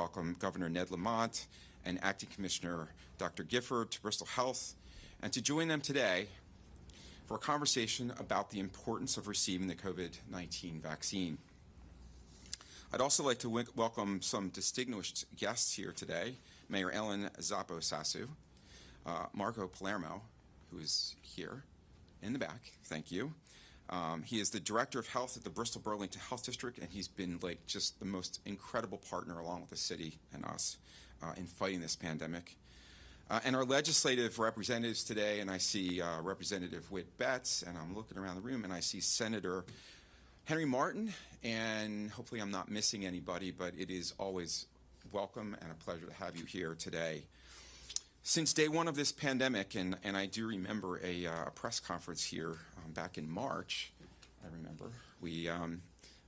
welcome Governor Ned Lamont and Acting Commissioner Dr. Gifford to Bristol Health, and to join them today for a conversation about the importance of receiving the COVID-19 vaccine. I'd also like to welcome some distinguished guests here today, Mayor Ellen Zappo-Sasu, Marco Palermo, who is here in the back, thank you. He is the Director of Health at the Bristol Burlington Health District, and he's been like just the most incredible partner along with the city and us in fighting this pandemic. And our legislative representatives today, and I see Representative Whit Betts, and I'm looking around the room, and I see Senator Henry Martin, and hopefully I'm not missing anybody, but it is always welcome and a pleasure to have you here today. Since day one of this pandemic, and I do remember a press conference here back in March, I remember, I'm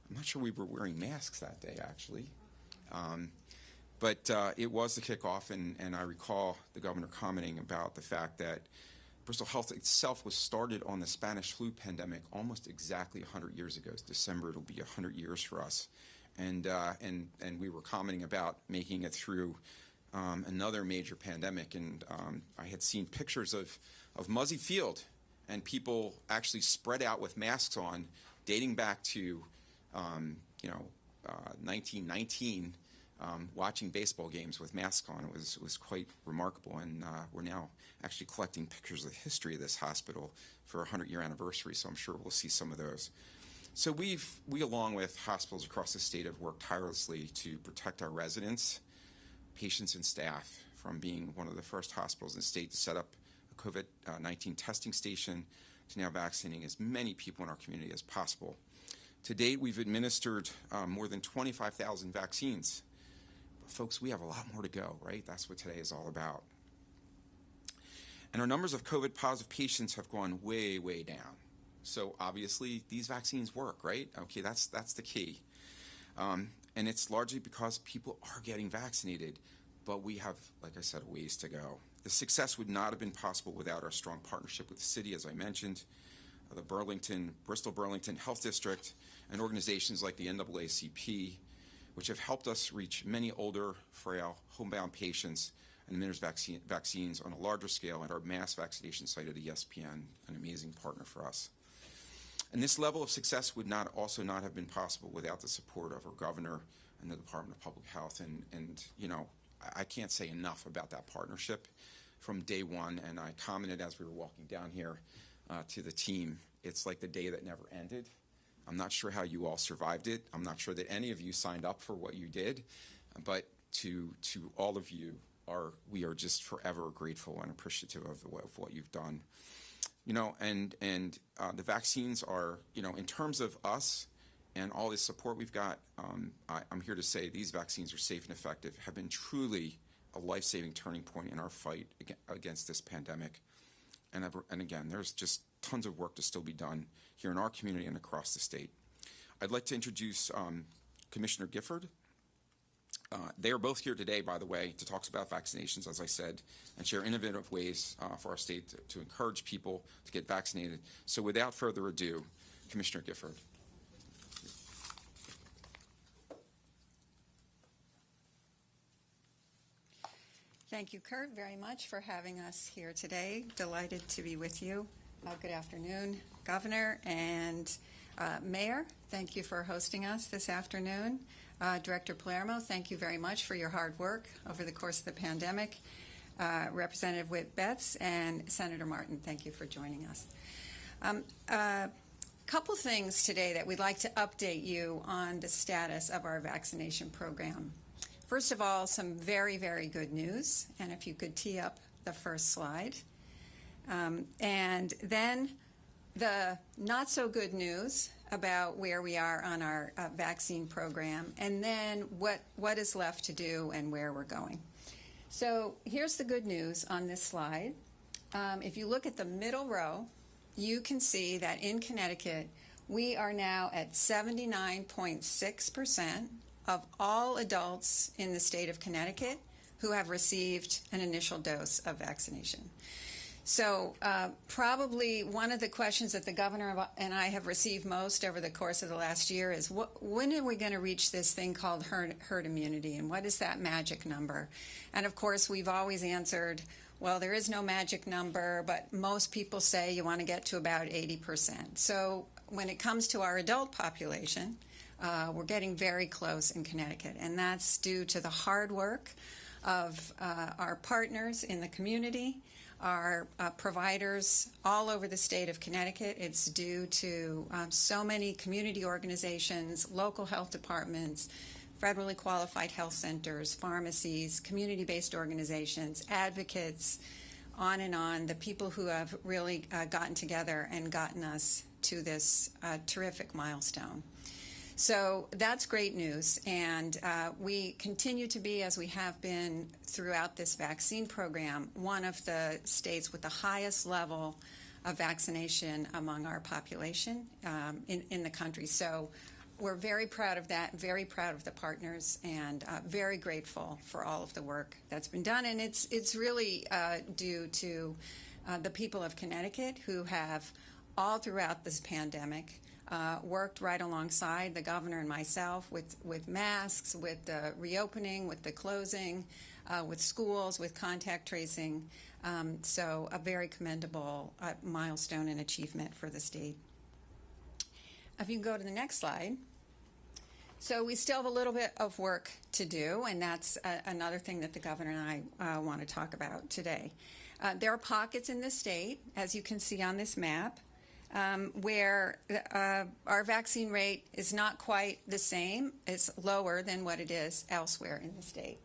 not sure we were wearing masks that day actually, but it was the kickoff, and I recall the governor commenting about the fact that Bristol Health itself was started on the Spanish flu pandemic almost exactly 100 years ago. It's December, it'll be 100 years for us. And we were commenting about making it through another major pandemic, and I had seen pictures of Muzzy Field and people actually spread out with masks on, dating back to 1919, watching baseball games with masks on. It was quite remarkable, and we're now actually collecting pictures of the history of this hospital for a 100-year anniversary, so I'm sure we'll see some of those. So we along with hospitals across the state have worked tirelessly to protect our residents, patients, and staff from being one of the first hospitals in the state to set up a COVID-19 testing station to now vaccinating as many people in our community as possible. To date, we've administered more than 25,000 vaccines. But folks, we have a lot more to go, right? That's what today is all about. And our numbers of COVID-positive patients have gone way, way down. So obviously, these vaccines work, right? Okay, that's the key. And it's largely because people are getting vaccinated, but we have, like I said, a ways to go. The success would not have been possible without our strong partnership with the city, as I mentioned, the Bristol Burlington Health District, and organizations like the NAACP, which have helped us reach many older, frail, homebound patients and administer vaccines on a larger scale at our mass vaccination site at ESPN, an amazing partner for us. And this level of success would also not have been possible without the support of our governor and the Department of Public Health. And you know, I can't say enough about that partnership from day one. And I commented as we were walking down here to the team, it's like the day that never ended. I'm not sure how you all survived it. I'm not sure that any of you signed up for what you did, but to all of you, we are just forever grateful and appreciative of what you've done. You know, and the vaccines are, you know, in terms of us and all this support we've got, I'm here to say these vaccines are safe and effective, have been truly a life-saving turning point in our fight against this pandemic. And again, there's just tons of work to still be done here in our community and across the state. I'd like to introduce Commissioner Gifford. They are both here today, by the way, to talk about vaccinations, as I said, and share innovative ways for our state to encourage people to get vaccinated. So without further ado, Commissioner Gifford. Thank you, Kurt, very much for having us here today. Delighted to be with you. Good afternoon, Governor and Mayor. Thank you for hosting us this afternoon. Director Palermo, thank you very much for your hard work over the course of the pandemic. Representative Whit Betts and Senator Martin, thank you for joining us. A couple things today that we'd like to update you on the status of our vaccination program. First of all, some very, very good news, and if you could tee up the first slide. And then the not so good news about where we are on our vaccine program, and then what is left to do and where we're going. So here's the good news on this slide. If you look at the middle row, you can see that in Connecticut, we are now at 79.6% of all adults in the state of Connecticut who have received an initial dose of vaccination. So probably one of the questions that the governor and I have received most over the course of the last year is when are we going to reach this thing called herd immunity, and what is that magic number? And of course we've always answered, well, there is no magic number, but most people say you want to get to about 80%. So when it comes to our adult population, we're getting very close in Connecticut, and that's due to the hard work of our partners in the community, our providers all over the state of Connecticut. It's due to so many community organizations, local health departments, federally qualified health centers, pharmacies, community-based organizations, advocates, on and on, the people who have really gotten together and gotten us to this terrific milestone. So that's great news, and we continue to be, as we have been throughout this vaccine program, one of the states with the highest level of vaccination among our population in the country. So we're very proud of that, very proud of the partners, and very grateful for all of the work that's been done. And it's really due to the people of Connecticut who have, all throughout this pandemic, worked right alongside the governor and myself with masks, with the reopening, with the closing, with schools, with contact tracing. So a very commendable milestone and achievement for the state. If you can go to the next slide. So we still have a little bit of work to do, and that's another thing that the governor and I want to talk about today. There are pockets in the state, as you can see on this map, where our vaccine rate is not quite the same. It's lower than what it is elsewhere in the state.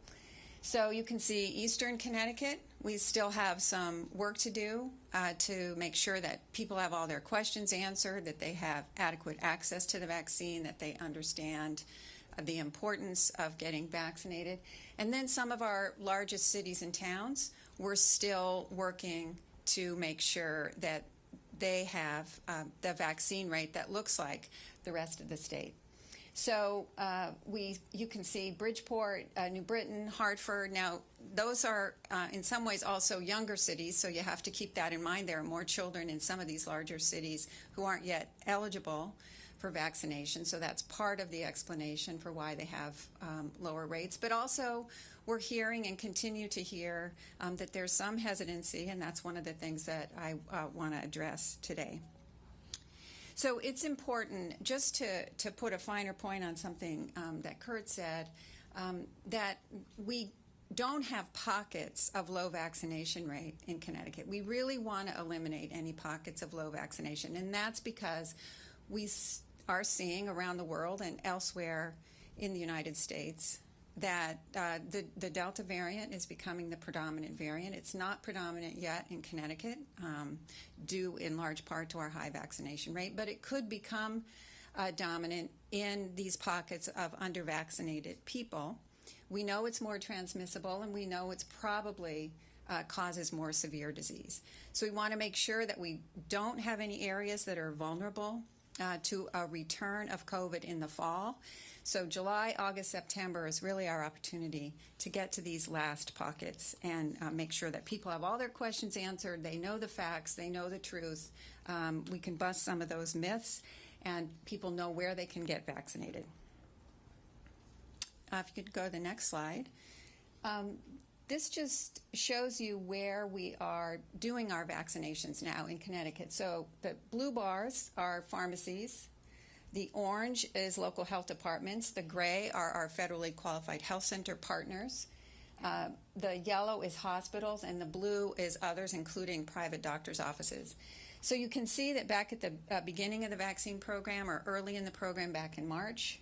So you can see Eastern Connecticut, we still have some work to do to make sure that people have all their questions answered, that they have adequate access to the vaccine, that they understand the importance of getting vaccinated. And then some of our largest cities and towns, we're still working to make sure that they have the vaccine rate that looks like the rest of the state. So you can see Bridgeport, New Britain, Hartford. Now, those are in some ways also younger cities, so you have to keep that in mind. There are more children in some of these larger cities who aren't yet eligible for vaccination, so that's part of the explanation for why they have lower rates. But also, we're hearing and continue to hear that there's some hesitancy, and that's one of the things that I want to address today. So it's important, just to put a finer point on something that Kurt said, that we don't have pockets of low vaccination rate in Connecticut. We really want to eliminate any pockets of low vaccination, and that's because we are seeing around the world and elsewhere in the United States that the Delta variant is becoming the predominant variant. It's not predominant yet in Connecticut, due in large part to our high vaccination rate, but it could become dominant in these pockets of under-vaccinated people. We know it's more transmissible, and we know it's probably causes more severe disease. So we want to make sure that we don't have any areas that are vulnerable to a return of COVID in the fall. So July, August, September is really our opportunity to get to these last pockets and make sure that people have all their questions answered, they know the facts, they know the truth. We can bust some of those myths, and people know where they can get vaccinated. If you could go to the next slide. This just shows you where we are doing our vaccinations now in Connecticut. So the blue bars are pharmacies. The orange is local health departments. The gray are our federally qualified health center partners. The yellow is hospitals, and the blue is others, including private doctors' offices. So you can see that back at the beginning of the vaccine program, or early in the program back in March,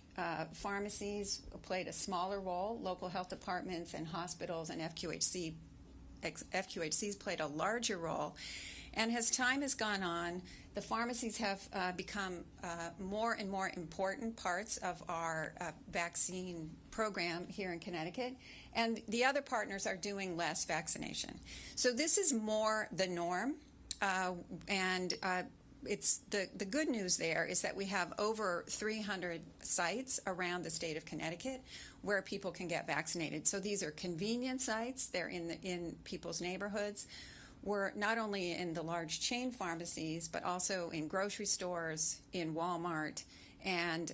pharmacies played a smaller role. Local health departments and hospitals and FQHCs played a larger role. And as time has gone on, the pharmacies have become more and more important parts of our vaccine program here in Connecticut, and the other partners are doing less vaccination. So this is more the norm, and it's the good news there is that we have over 300 sites around the state of Connecticut where people can get vaccinated. So these are convenient sites. They're in people's neighborhoods. were not only in the large chain pharmacies, but also in grocery stores, in Walmart, and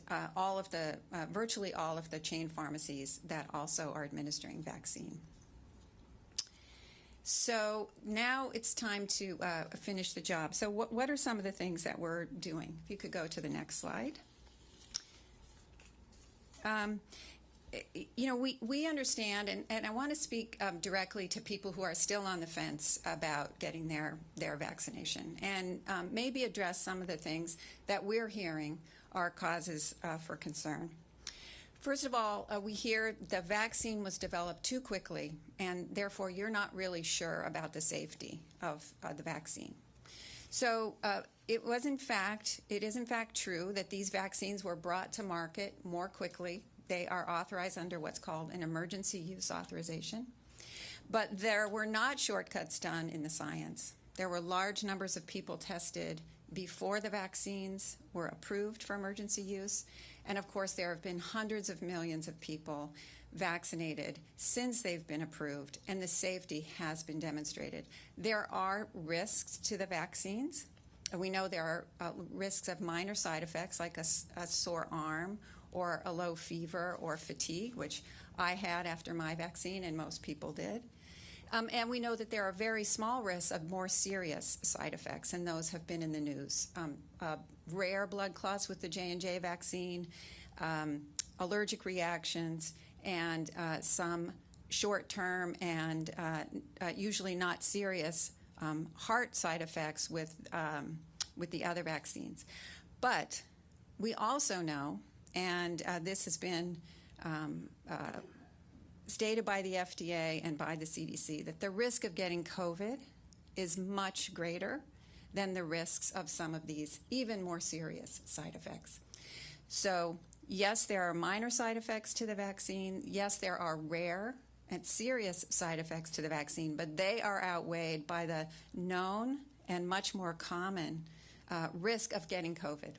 virtually all of the chain pharmacies that also are administering vaccine. So now it's time to finish the job. So what are some of the things that we're doing? If you could go to the next slide. We understand, and I want to speak directly to people who are still on the fence about getting their vaccination, and maybe address some of the things that we're hearing are causes for concern. First of all, we hear the vaccine was developed too quickly, and therefore you're not really sure about the safety of the vaccine. So it is in fact true that these vaccines were brought to market more quickly. They are authorized under what's called an emergency use authorization. But there were not shortcuts done in the science. There were large numbers of people tested before the vaccines were approved for emergency use. And of course, there have been hundreds of millions of people vaccinated since they've been approved, and the safety has been demonstrated. There are risks to the vaccines. We know there are risks of minor side effects like a sore arm or a low fever or fatigue, which I had after my vaccine and most people did. And we know that there are very small risks of more serious side effects, and those have been in the news. Rare blood clots with the J&J vaccine, allergic reactions, and some short-term and usually not serious heart side effects with the other vaccines. But we also know, and this has been stated by the FDA and by the CDC, that the risk of getting COVID is much greater than the risks of some of these even more serious side effects. So yes, there are minor side effects to the vaccine. Yes, there are rare and serious side effects to the vaccine, but they are outweighed by the known and much more common risk of getting COVID.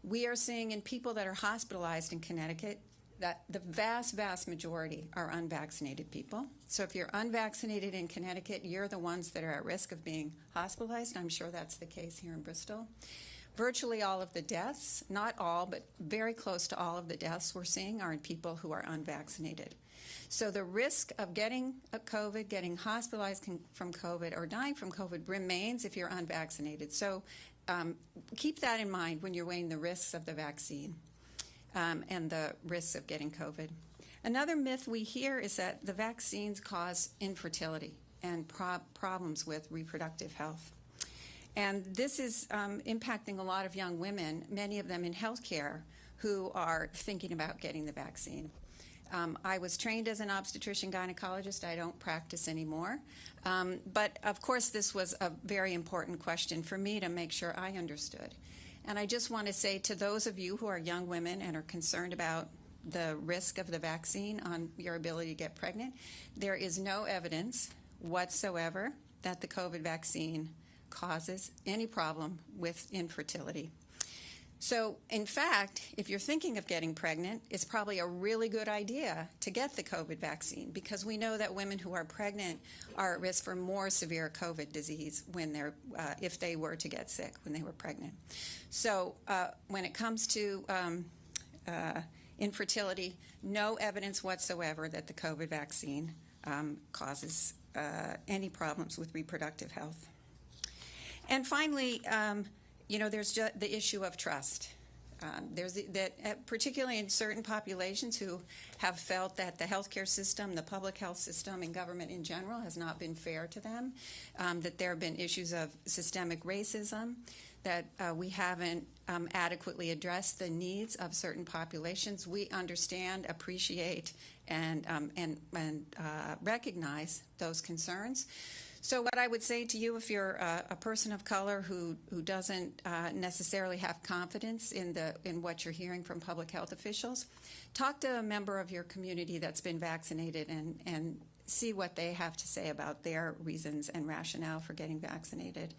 We are seeing in people that are hospitalized in Connecticut that the vast, vast majority are unvaccinated people. So if you're unvaccinated in Connecticut, you're the ones that are at risk of being hospitalized. I'm sure that's the case here in Bristol. Virtually all of the deaths, not all, but very close to all of the deaths we're seeing are in people who are unvaccinated. So the risk of getting COVID, getting hospitalized from COVID, or dying from COVID remains if you're unvaccinated. So keep that in mind when you're weighing the risks of the vaccine and the risks of getting COVID. Another myth we hear is that the vaccines cause infertility and problems with reproductive health. And this is impacting a lot of young women, many of them in healthcare, who are thinking about getting the vaccine. I was trained as an obstetrician gynecologist. I don't practice anymore. But of course, this was a very important question for me to make sure I understood. And I just want to say to those of you who are young women and are concerned about the risk of the vaccine on your ability to get pregnant, there is no evidence whatsoever that the COVID vaccine causes any problem with infertility. So, in fact, if you're thinking of getting pregnant, it's probably a really good idea to get the COVID vaccine, because we know that women who are pregnant are at risk for more severe COVID disease when if they were to get sick when they were pregnant. So, when it comes to infertility, no evidence whatsoever that the COVID vaccine causes any problems with reproductive health. And finally, there's just the issue of trust. Particularly in certain populations who have felt that the healthcare system, the public health system, and government in general has not been fair to them, that there have been issues of systemic racism, that we haven't adequately addressed the needs of certain populations. We understand, appreciate, and recognize those concerns. So what I would say to you, if you're a person of color who doesn't necessarily have confidence in what you're hearing from public health officials, talk to a member of your community that's been vaccinated and see what they have to say about their reasons and rationale for getting vaccinated.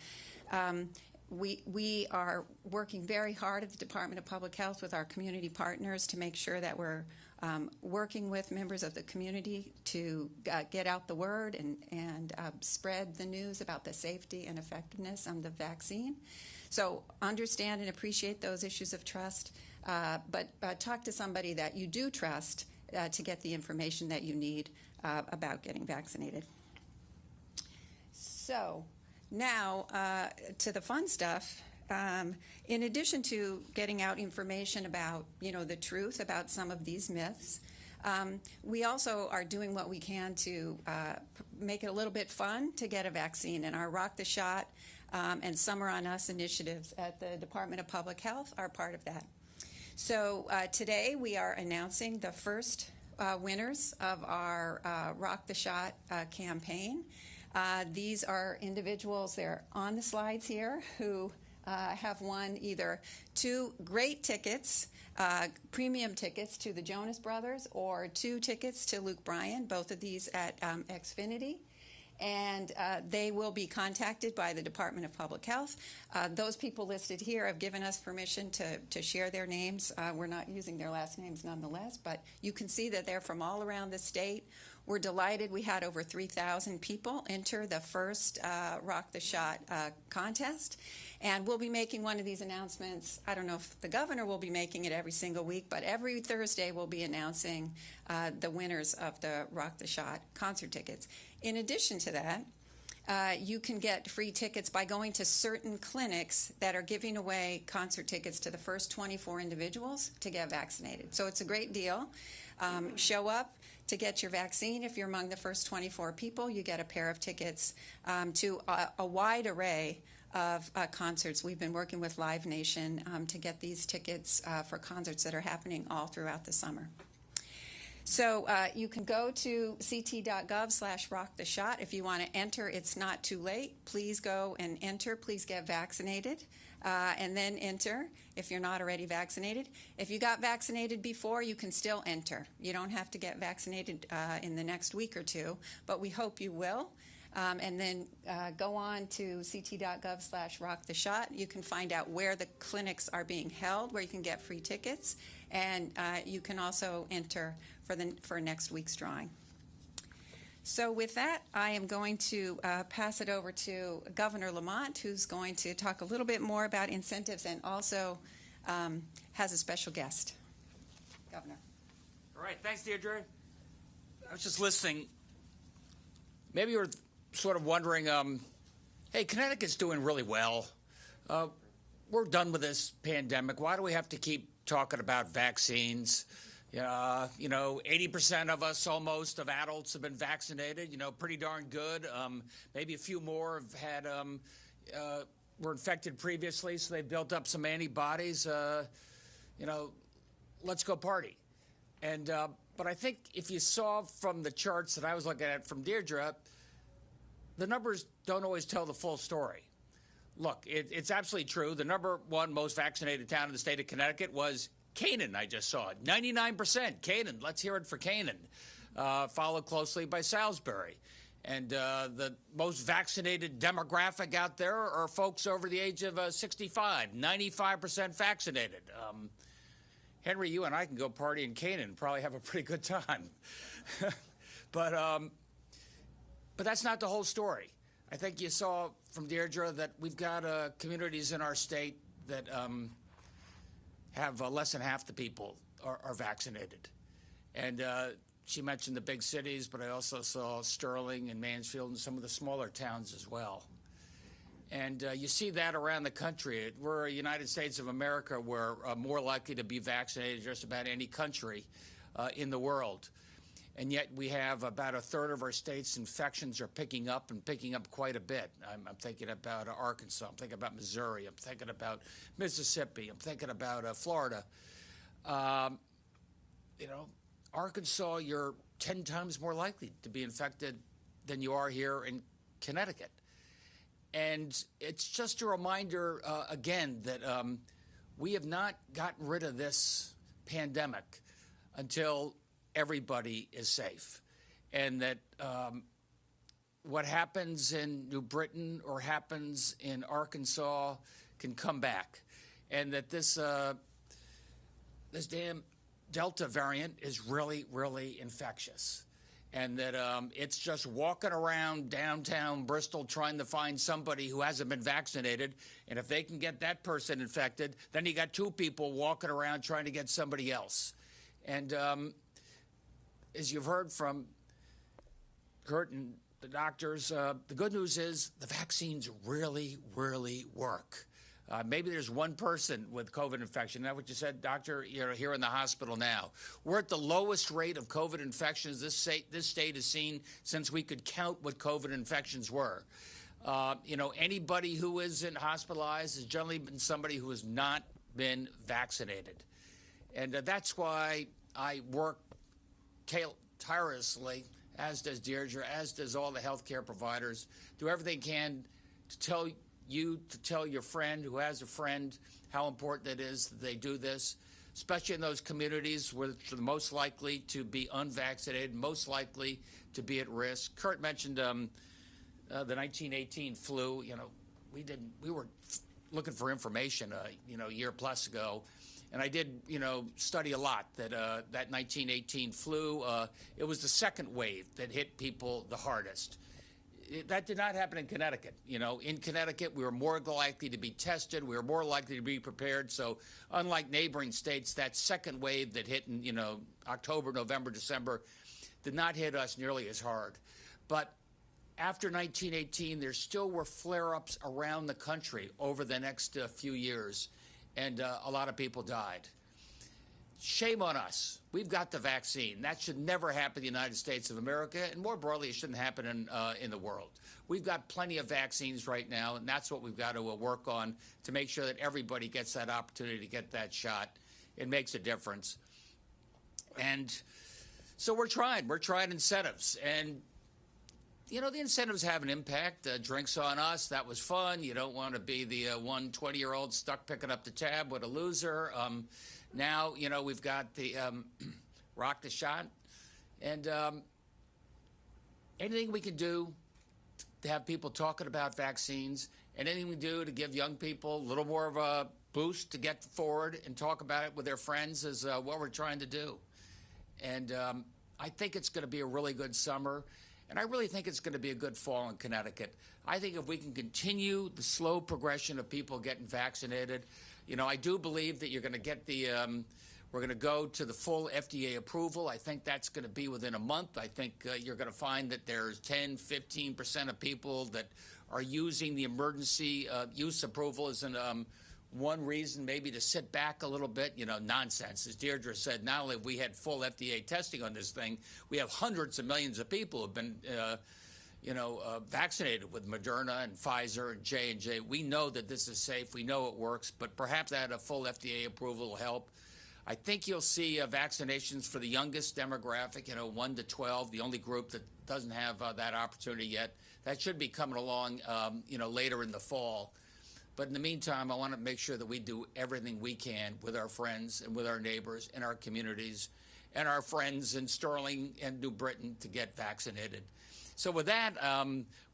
We are working very hard at the Department of Public Health with our community partners to make sure that we're working with members of the community to get out the word and spread the news about the safety and effectiveness of the vaccine. So understand and appreciate those issues of trust, but talk to somebody that you do trust to get the information that you need about getting vaccinated. So now to the fun stuff. In addition to getting out information about, the truth about some of these myths, we also are doing what we can to make it a little bit fun to get a vaccine. And our Rock the Shot and Summer on Us initiatives at the Department of Public Health are part of that. So today we are announcing the first winners of our Rock the Shot campaign. These are individuals, they're on the slides here, who have won either 2 great tickets, premium tickets to the Jonas Brothers, or 2 tickets to Luke Bryan, both of these at Xfinity. And they will be contacted by the Department of Public Health. Those people listed here have given us permission to share their names. We're not using their last names nonetheless, but you can see that they're from all around the state. We're delighted. We had over 3,000 people enter the first Rock the Shot contest. And we'll be making one of these announcements. I don't know if the governor will be making it every single week, but every Thursday we'll be announcing the winners of the Rock the Shot concert tickets. In addition to that, you can get free tickets by going to certain clinics that are giving away concert tickets to the first 24 individuals to get vaccinated. So it's a great deal. Show up to get your vaccine. If you're among the first 24 people, you get a pair of tickets to a wide array of concerts. We've been working with Live Nation to get these tickets for concerts that are happening all throughout the summer. So you can go to ct.gov/rocktheshot if you want to enter. It's not too late. Please go and enter. Please get vaccinated and then enter if you're not already vaccinated. If you got vaccinated before, you can still enter. You don't have to get vaccinated in the next week or two, but we hope you will. And then go on to ct.gov/rocktheshot. You can find out where the clinics are being held, where you can get free tickets, and you can also enter for next week's drawing. So with that, I am going to pass it over to Governor Lamont, who's going to talk a little bit more about incentives and also has a special guest. Governor. All right, thanks, Deirdre. I was just listening. Maybe you're sort of wondering, hey, Connecticut's doing really well. We're done with this pandemic. Why do we have to keep talking about vaccines? 80% of us almost of adults have been vaccinated, pretty darn good. Maybe a few more have had, were infected previously, so they built up some antibodies. Let's go party. But I think if you saw from the charts that I was looking at from Deirdre, the numbers don't always tell the full story. Look, it's absolutely true. The number 1 most vaccinated town in the state of Connecticut was Canaan. I just saw it. 99%. Canaan. Let's hear it for Canaan. Followed closely by Salisbury. And the most vaccinated demographic out there are folks over the age of 65. 95% vaccinated. Henry, you and I can go party in Canaan and probably have a pretty good time. But that's not the whole story. I think you saw from Deirdre that we've got communities in our state that have less than half the people are vaccinated. And she mentioned the big cities, but I also saw Sterling and Mansfield and some of the smaller towns as well. And you see that around the country. We're a United States of America. We're more likely to be vaccinated than just about any country in the world. And yet we have about a third of our states' infections are picking up and picking up quite a bit. I'm thinking about Arkansas. I'm thinking about Missouri. I'm thinking about Mississippi. I'm thinking about Florida. Arkansas, you're 10 times more likely to be infected than you are here in Connecticut. And it's just a reminder, again, that we have not gotten rid of this pandemic until everybody is safe. And that what happens in New Britain or happens in Arkansas can come back. And that this damn Delta variant is really, really infectious. And that it's just walking around downtown Bristol trying to find somebody who hasn't been vaccinated. And if they can get that person infected, then you got two people walking around trying to get somebody else. And as you've heard from Kurt and the doctors, the good news is the vaccines really, really work. Maybe there's one person with COVID infection. Is that what you said, doctor? You're here in the hospital now. We're at the lowest rate of COVID infections this state has seen since we could count what COVID infections were. Anybody who isn't hospitalized has generally been somebody who has not been vaccinated. And that's why I work tirelessly, as does Deirdre, as does all the healthcare providers, do everything they can to tell your friend who has a friend how important it is that they do this, especially in those communities which are the most likely to be unvaccinated, most likely to be at risk. Kurt mentioned the 1918 flu. We were looking for information, a year plus ago, and I did, study a lot that that 1918 flu. It was the second wave that hit people the hardest. That did not happen in Connecticut. In Connecticut, we were more likely to be tested. We were more likely to be prepared. So unlike neighboring states, that second wave that hit in, October, November, December did not hit us nearly as hard. But after 1918, there still were flare-ups around the country over the next few years, and a lot of people died. Shame on us. We've got the vaccine. That should never happen in the United States of America, and more broadly, it shouldn't happen in the world. We've got plenty of vaccines right now, and that's what we've got to work on to make sure that everybody gets that opportunity to get that shot. It makes a difference. And so we're trying incentives. And, the incentives have an impact. Drinks on us, that was fun. You don't want to be the 20-year-old stuck picking up the tab with a loser. Now, we've got the rock the shot. And anything we can do to have people talking about vaccines, and anything we do to give young people a little more of a boost to get forward and talk about it with their friends is what we're trying to do. And I think it's going to be a really good summer, and I really think it's going to be a good fall in Connecticut. I think if we can continue the slow progression of people getting vaccinated, I do believe that you're going to get we're going to go to the full FDA approval. I think that's going to be within a month. I think you're going to find that there's 10, 15% of people that are using the emergency use approval as one reason maybe to sit back a little bit. Nonsense. As Deirdre said, not only have we had full FDA testing on this thing, we have hundreds of millions of people who have been vaccinated with Moderna and Pfizer and J&J. We know that this is safe. We know it works, but perhaps that a full FDA approval will help. I think you'll see vaccinations for the youngest demographic, 1 to 12, the only group that doesn't have that opportunity yet. That should be coming along, later in the fall. But in the meantime, I want to make sure that we do everything we can with our friends and with our neighbors and our communities and our friends in Sterling and New Britain to get vaccinated. So with that,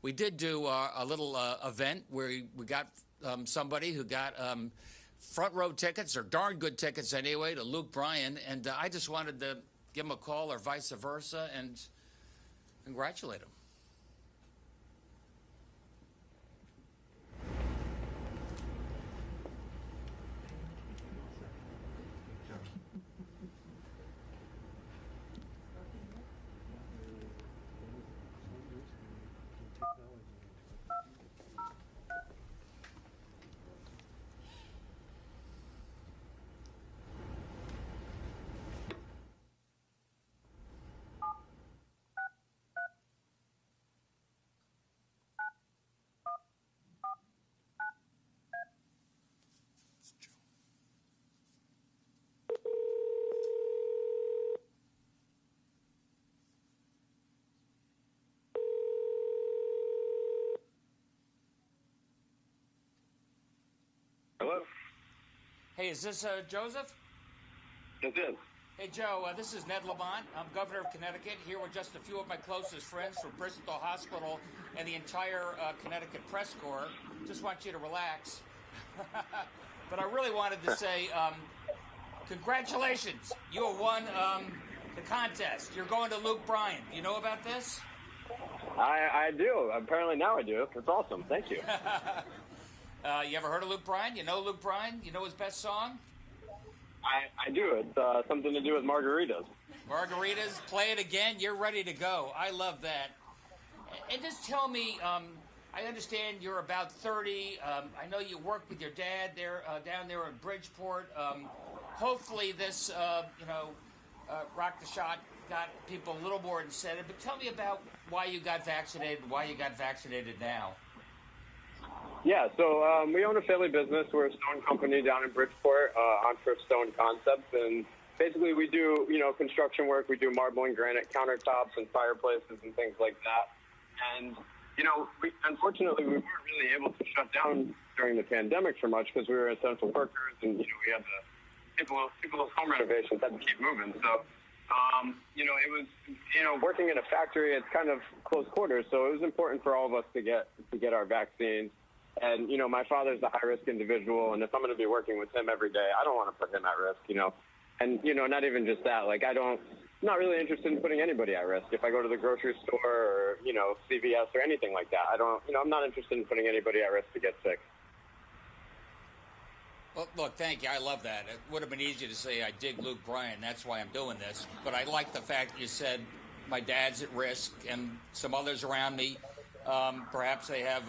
we did do a little event where we got somebody who got front row tickets, or darn good tickets anyway, to Luke Bryan. And I just wanted to give him a call or vice versa and congratulate him. Hello? Hey, is this Joseph? That's it. Hey, Joe, this is Ned Lamont. I'm governor of Connecticut, here with just a few of my closest friends from Bristol Hospital and the entire Connecticut press corps. Just want you to relax. But I really wanted to say, Congratulations. You have won the contest. You're going to Luke Bryan. You know about this? I do. Apparently now I do. It's awesome. Thank you. You ever heard of Luke Bryan? You know Luke Bryan? You know his best song? I do. It's something to do with margaritas. Margaritas, play it again. You're ready to go. I love that. And just tell me, I understand you're about 30. I know you work with your dad there down there in Bridgeport. Hopefully this, rock the shot got people a little more incentive. But tell me about why you got vaccinated, why you got vaccinated now. Yeah, so we own a family business. We're a stone company down in Bridgeport, on Thrift Stone Concepts, and basically we do, construction work. We do marble and granite countertops and fireplaces and things like that. And, unfortunately, we weren't really able to shut down during the pandemic for much because we were essential workers and, we had the people's home renovations had to keep moving. So, it was, working in a factory, it's kind of close quarters. So it was important for all of us to get our vaccines. And, my father's a high-risk individual, and if I'm going to be working with him every day, I don't want to put him at risk, And, not even just that. I'm not really interested in putting anybody at risk. If I go to the grocery store or, CVS or anything like that, I'm not interested in putting anybody at risk to get sick. Well, look, thank you. I love that. It would have been easy to say I dig Luke Bryan. That's why I'm doing this. But I like the fact that you said my dad's at risk and some others around me. Perhaps they have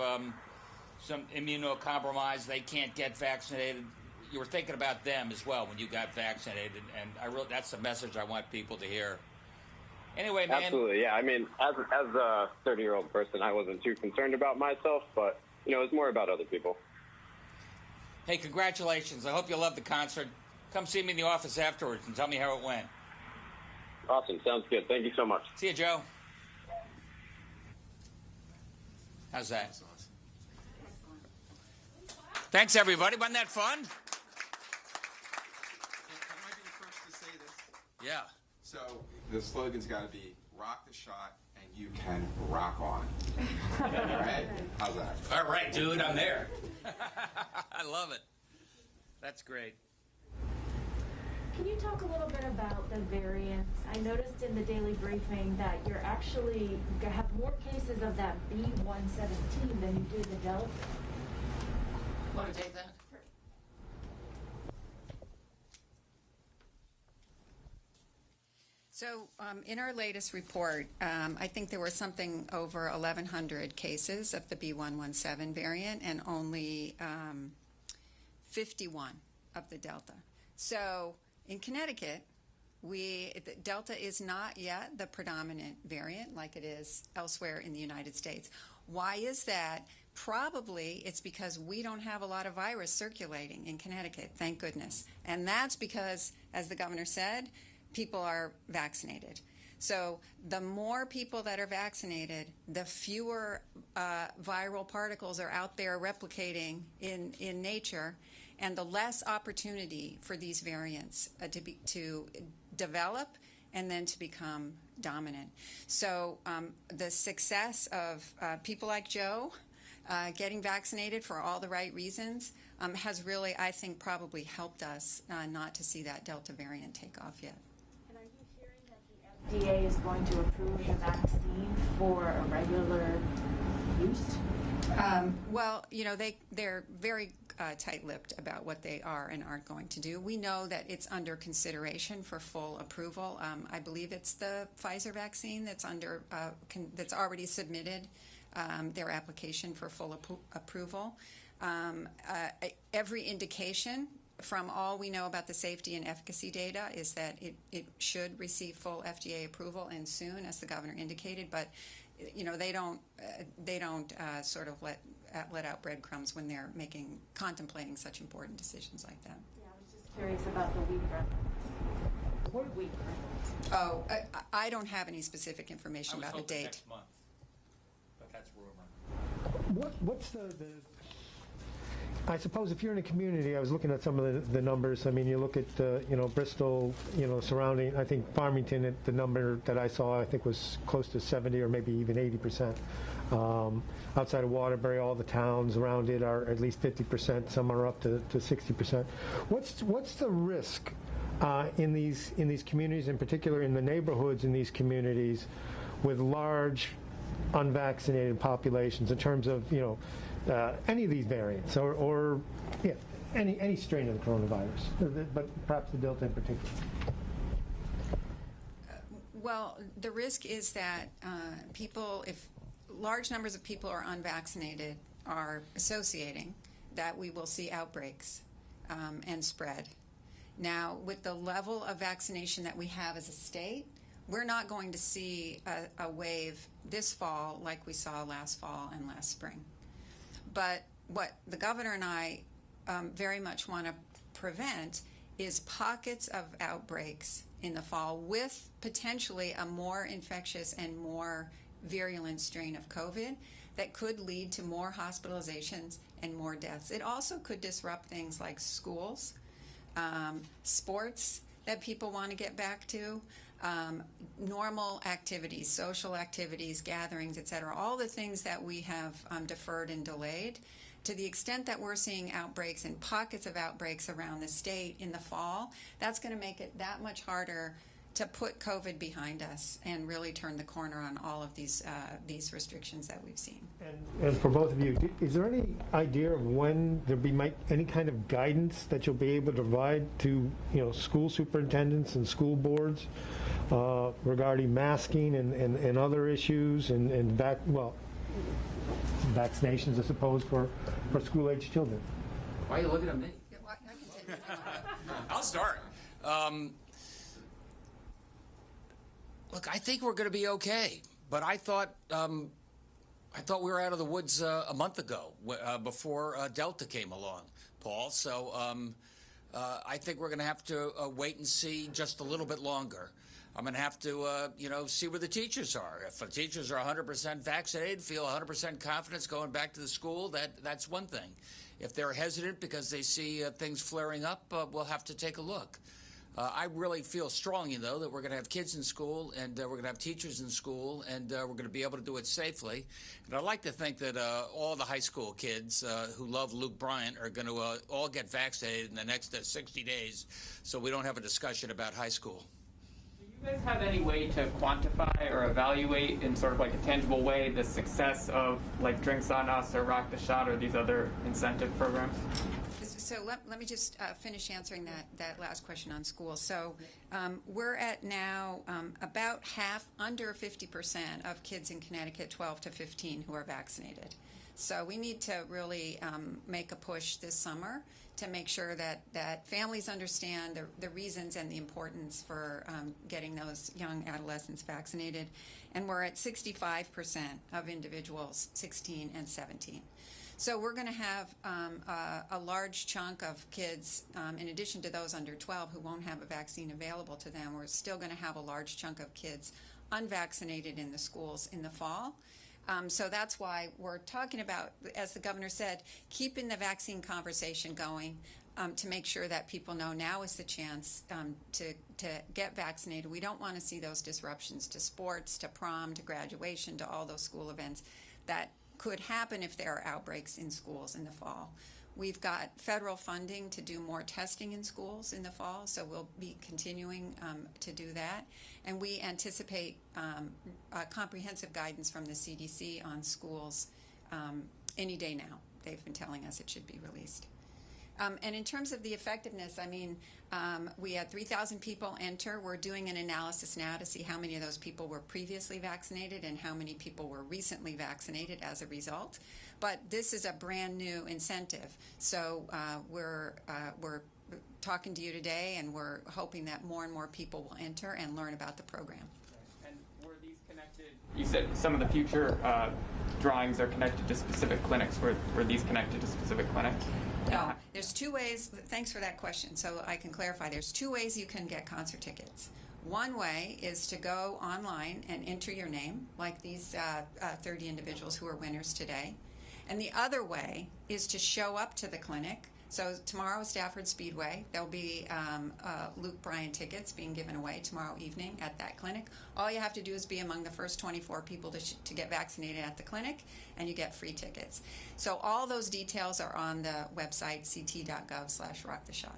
some immunocompromised. They can't get vaccinated. You were thinking about them as well when you got vaccinated, and that's the message I want people to hear. Anyway, man. Absolutely, yeah. I mean, as a 30-year-old person, I wasn't too concerned about myself, but, it's more about other people. Hey, congratulations. I hope you love the concert. Come see me in the office afterwards and tell me how it went. Awesome. Sounds good. Thank you so much. See you, Joe. How's that? Thanks, everybody. Wasn't that fun? Am I be the first to say this? Yeah. So the slogan's got to be rock the shot and you can rock on. Right? How's that? All right, dude. I'm there. I love it. That's great. Can you talk a little bit about the variants? I noticed in the daily briefing that you're actually have more cases of that B117 than you do the Delta. Want to take that? So in our latest report, I think there were something over 1,100 cases of the B117 variant and only 51 of the Delta. So in Connecticut, Delta is not yet the predominant variant like it is elsewhere in the United States. Why is that? Probably it's because we don't have a lot of virus circulating in Connecticut, thank goodness. And that's because, as the governor said, people are vaccinated. So the more people that are vaccinated, the fewer viral particles are out there replicating in nature, and the less opportunity for these variants to develop and then to become dominant. So the success of people like Joe getting vaccinated for all the right reasons has really, I think, probably helped us not to see that Delta variant take off yet. And are you hearing that the FDA is going to approve the vaccine for a regular use? Well, they're very tight-lipped about what they are and aren't going to do. We know that it's under consideration for full approval. I believe it's the Pfizer vaccine that's that's already submitted their application for full approval. Every indication from all we know about the safety and efficacy data is that it should receive full FDA approval and soon, as the governor indicated. But they don't sort of let out breadcrumbs when they're contemplating such important decisions like that. Yeah, I was just curious about the week reference. What week reference? Oh, I don't have any specific information about the date. Next month, but that's rumor. What's the I suppose if you're in a community, I was looking at some of the numbers. I mean, you look at Bristol, surrounding. I think Farmington, the number that I saw, I think was close to 70 or maybe even 80%. Outside of Waterbury, all the towns around it are at least 50%. Some are up to 60%. What's the risk in these communities, in particular in the neighborhoods in these communities, with large unvaccinated populations, in terms of any of these variants or any strain of the coronavirus, but perhaps the Delta in particular? Well, the risk is that people, if large numbers of people are unvaccinated, are associating that we will see outbreaks and spread. Now, with the level of vaccination that we have as a state, we're not going to see a wave this fall like we saw last fall and last spring. But what the governor and I very much want to prevent is pockets of outbreaks in the fall with potentially a more infectious and more virulent strain of COVID that could lead to more hospitalizations and more deaths. It also could disrupt things like schools, sports that people want to get back to, normal activities, social activities, gatherings, etc. All the things that we have deferred and delayed. To the extent that we're seeing outbreaks and pockets of outbreaks around the state in the fall, that's going to make it that much harder to put COVID behind us and really turn the corner on all of these restrictions that we've seen. And for both of you, is there any idea of when there any kind of guidance that you'll be able to provide to school superintendents and school boards regarding masking and other issues and vaccinations, I suppose, for school-age children? Why are you looking at me? Yeah, well, I can take it. I'll start. Look, I think we're going to be okay. But I thought we were out of the woods a month ago before Delta came along, Paul. So I think we're going to have to wait and see just a little bit longer. I'm going to have to, see where the teachers are. If the teachers are 100% vaccinated, feel 100% confidence going back to the school, that's one thing. If they're hesitant because they see things flaring up, we'll have to take a look. I really feel strongly, though, that we're going to have kids in school and we're going to have teachers in school and we're going to be able to do it safely. And I'd like to think that all the high school kids who love Luke Bryant are going to all get vaccinated in the next 60 days so we don't have a discussion about high school. Do you guys have any way to quantify or evaluate in sort of like a tangible way the success of like Drinks on Us or Rock the Shot or these other incentive programs? So let me just finish answering that last question on schools. So we're at now about under 50% of kids in Connecticut 12 to 15 who are vaccinated. So we need to really make a push this summer to make sure that families understand the reasons and the importance for getting those young adolescents vaccinated. And we're at 65% of individuals 16 and 17. So we're going to have a large chunk of kids, in addition to those under 12 who won't have a vaccine available to them, we're still going to have a large chunk of kids unvaccinated in the schools in the fall. So that's why we're talking about, as the governor said, keeping the vaccine conversation going to make sure that people know now is the chance to get vaccinated. We don't want to see those disruptions to sports, to prom, to graduation, to all those school events that could happen if there are outbreaks in schools in the fall. We've got federal funding to do more testing in schools in the fall, so we'll be continuing to do that. And we anticipate comprehensive guidance from the CDC on schools any day now. They've been telling us it should be released. And in terms of the effectiveness, I mean, we had 3,000 people enter. We're doing an analysis now to see how many of those people were previously vaccinated and how many people were recently vaccinated as a result. But this is a brand new incentive. So we're talking to you today, and we're hoping that more and more people will enter and learn about the program. And were these connected? You said some of the future drawings are connected to specific clinics. Were these connected to specific clinics? No, there's two ways. Thanks for that question. So I can clarify. There's two ways you can get concert tickets. One way is to go online and enter your name, like these 30 individuals who are winners today. And the other way is to show up to the clinic. So tomorrow, Stafford Speedway, there'll be Luke Bryan tickets being given away tomorrow evening at that clinic. All you have to do is be among the first 24 people to get vaccinated at the clinic, and you get free tickets. So all those details are on the website, ct.gov/rocktheshot.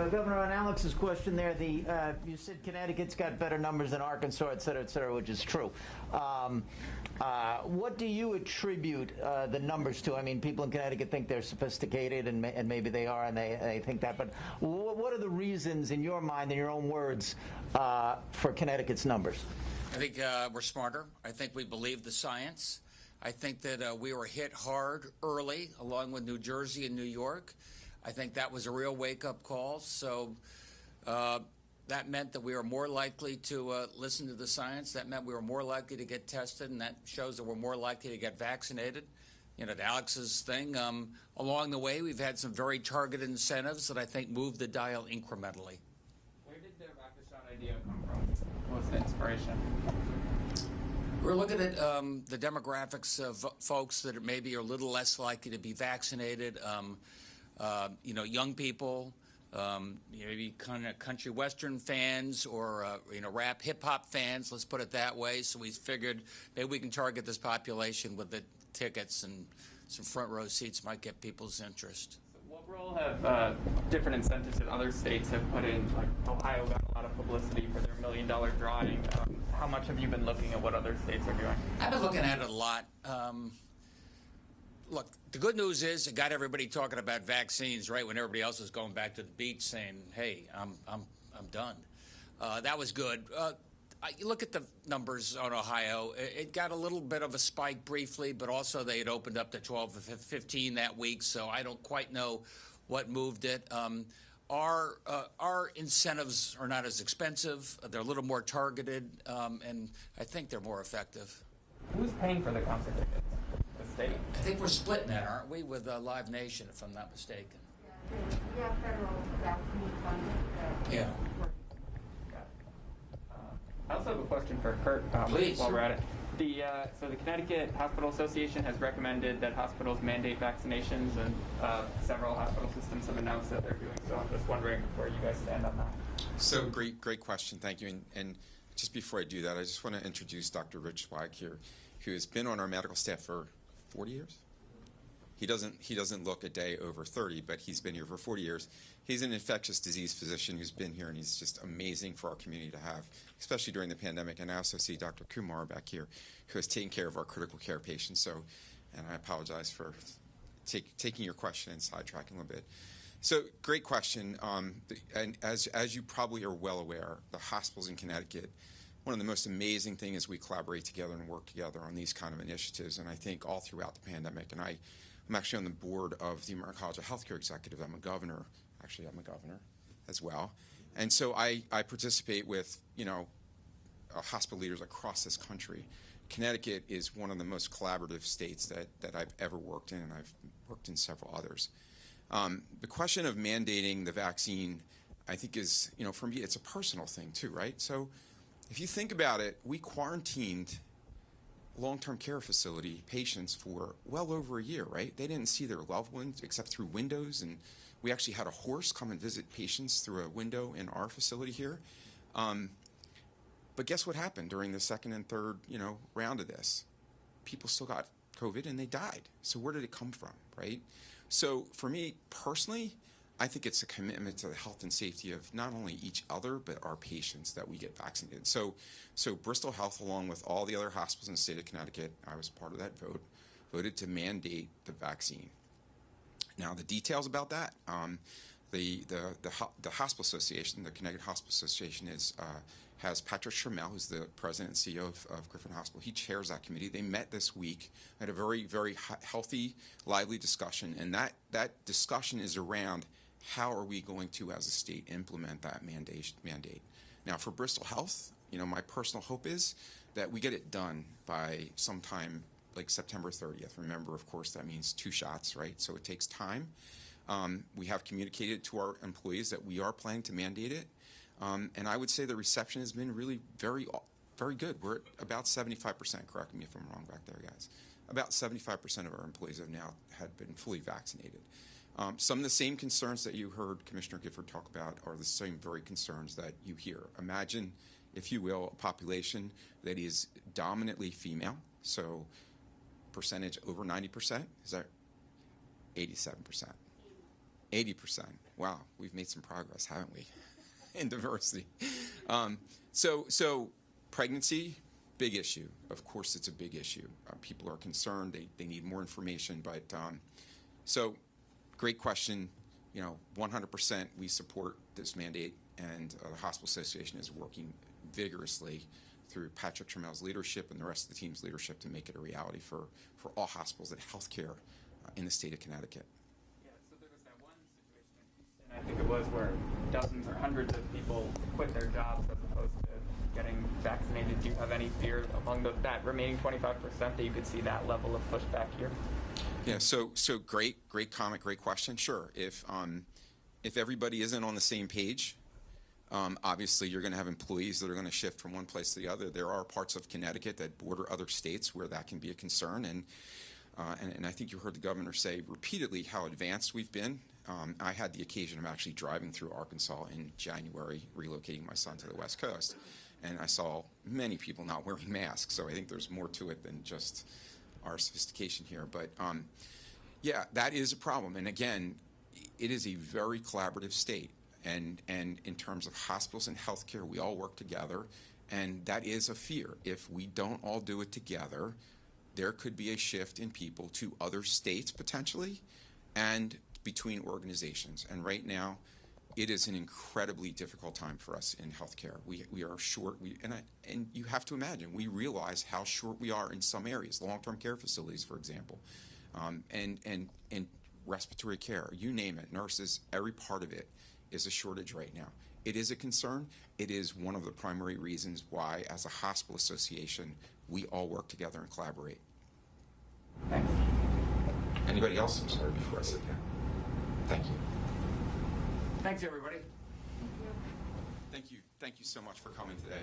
Governor, on Alex's question there, you said Connecticut's got better numbers than Arkansas, et cetera, which is true. What do you attribute the numbers to? I mean, people in Connecticut think they're sophisticated, and maybe they are, and they think that. But what are the reasons, in your mind, in your own words, for Connecticut's numbers? I think we're smarter. I think we believe the science. I think that we were hit hard early, along with New Jersey and New York. I think that was a real wake-up call. So that meant that we were more likely to listen to the science. That meant we were more likely to get tested, and that shows that we're more likely to get vaccinated. You know, to Alex's thing, along the way, we've had some very targeted incentives that I think moved the dial incrementally. Where did the rocket shot idea come from? What was the inspiration? We're looking at the demographics of folks that maybe are a little less likely to be vaccinated. You know, young people, maybe kind of country western fans, or you know, rap hip hop fans. Let's put it that way. So we figured maybe we can target this population with the tickets, and some front row seats might get people's interest. What role have different incentives in other states have put in? Like Ohio got a lot of publicity for their $1 million drawing. How much have you been looking at what other states are doing? I've been looking at it a lot. Look, the good news is it got everybody talking about vaccines right when everybody else was going back to the beach saying, "Hey, I'm done." That was good. You look at the numbers on Ohio. It got a little bit of a spike briefly, but also they had opened up to 12 to 15 that week, so I don't quite know what moved it. Our incentives are not as expensive. They're a little more targeted, and I think they're more effective. Who's paying for the concert tickets? The state? I think we're splitting that, aren't we, with Live Nation, if I'm not mistaken? We have federal vaccine funding. Yeah. I also have a question for Kurt Please. while we're at it. So the Connecticut Hospital Association has recommended that hospitals mandate vaccinations, and several hospital systems have announced that they're doing so. I'm just wondering where you guys stand on that. So great question. Thank you. And just before I do that, I just want to introduce Dr. Rich Swag here, who has been on our medical staff for 40 years. He doesn't look a day over 30, but he's been here for 40 years. He's an infectious disease physician who's been here, and he's just amazing for our community to have, especially during the pandemic. And I also see Dr. Kumar back here, who has taken care of our critical care patients. So, and I apologize for taking your question and sidetracking a little bit. So, great question. And as you probably are well aware, the hospitals in Connecticut, one of the most amazing things is we collaborate together and work together on these kind of initiatives. And I think all throughout the pandemic, and I'm actually on the board of the American College of Healthcare Executives. I'm a governor. Actually, I'm a governor as well. And so I participate with, hospital leaders across this country. Connecticut is one of the most collaborative states that I've ever worked in, and I've worked in several others. The question of mandating the vaccine, I think is, for me, it's a personal thing too, right? So if you think about it, we quarantined long-term care facility patients for well over a year, right? They didn't see their loved ones except through windows, and we actually had a horse come and visit patients through a window in our facility here. But guess what happened during the second and third, round of this? People still got COVID and they died. So where did it come from, right? So for me personally, I think it's a commitment to the health and safety of not only each other, but our patients that we get vaccinated. So Bristol Health, along with all the other hospitals in the state of Connecticut, I was part of that vote, voted to mandate the vaccine. Now, the details about that, the hospital association, the Connecticut Hospital Association, has Patrick Shermell, who's the president and CEO of Griffin Hospital. He chairs that committee. They met this week, had a very, very healthy, lively discussion, and that discussion is around how are we going to, as a state, implement that mandate. Now, for Bristol Health, my personal hope is that we get it done by sometime like September 30th. Remember, of course, that means 2 shots, right? So it takes time. We have communicated to our employees that we are planning to mandate it. And I would say the reception has been really very, very good. We're at about 75%, correct me if I'm wrong back there, guys. About 75% of our employees had been fully vaccinated. Some of the same concerns that you heard Commissioner Gifford talk about are the same very concerns that you hear. Imagine, if you will, a population that is dominantly female, so percentage over 90%, is that 87%? 80%. wow, we've made some progress, haven't we, in diversity? So pregnancy, big issue. Of course, it's a big issue. People are concerned. They need more information. But so, great question. 100% we support this mandate, and the Hospital Association is working vigorously through Patrick Trammell's leadership and the rest of the team's leadership to make it a reality for all hospitals and healthcare in the state of Connecticut. Yeah, so there was that one situation, and I think it was where dozens or hundreds of people quit their jobs as opposed to getting vaccinated. Do you have any fear among that remaining 25% that you could see that level of pushback here? Yeah, so great comment, great question. Sure, if everybody isn't on the same page, obviously you're going to have employees that are going to shift from one place to the other. There are parts of Connecticut that border other states where that can be a concern, and I think you heard the governor say repeatedly how advanced we've been. I had the occasion of actually driving through Arkansas in January, relocating my son to the West Coast, and I saw many people not wearing masks. So I think there's more to it than just our sophistication here. But yeah, that is a problem. And again, it is a very collaborative state. And in terms of hospitals and healthcare, we all work together. And that is a fear. If we don't all do it together, there could be a shift in people to other states potentially and between organizations. And right now, it is an incredibly difficult time for us in healthcare. We are short, and you have to imagine, we realize how short we are in some areas, long-term care facilities, for example, and respiratory care, you name it, nurses, every part of it is a shortage right now. It is a concern. It is one of the primary reasons why, as a hospital association, we all work together and collaborate. Thanks. Anybody else? I'm sorry, before I sit down. Thank you. Thanks, everybody. Thank you so much for coming today.